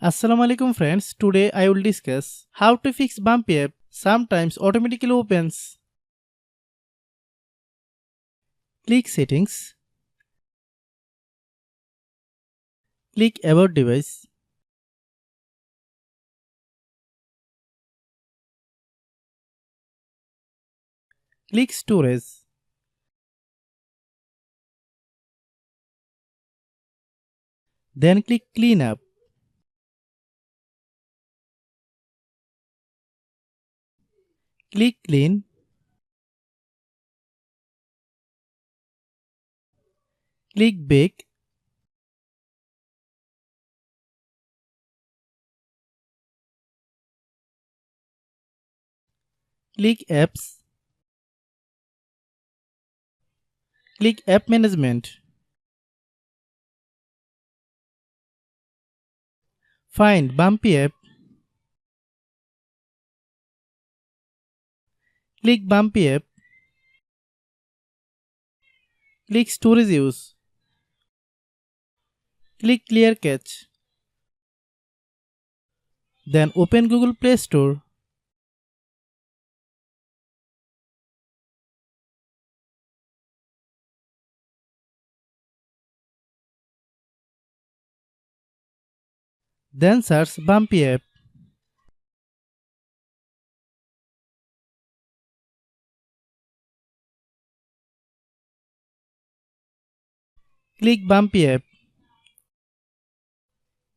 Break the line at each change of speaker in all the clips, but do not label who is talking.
Assalamualaikum friends, today I will discuss how to fix Bumpy app sometimes automatically opens. Click settings, click about device, click storage, then click clean up. Click clean, click bake, click apps, click app management. Find Bumpy app, click Bumpy app, click storage use, click clear cache. Then open Google Play Store. Then search Bumpy app. Click Bumpy app.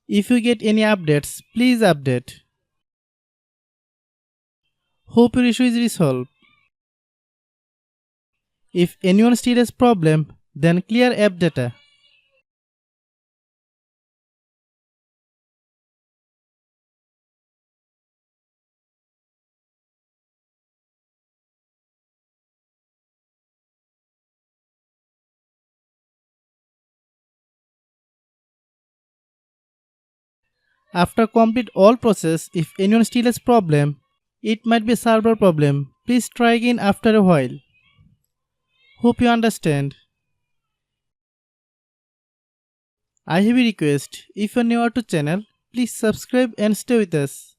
If you get any updates, please update. Hope your issue is resolved. If anyone still has problem, then clear app data. After complete all process, if anyone still has problem, it might be a server problem. Please try again after a while. Hope you understand. I have a request. If you are new to channel, please subscribe and stay with us.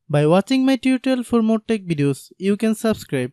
By watching my tutorial for more tech videos, you can subscribe.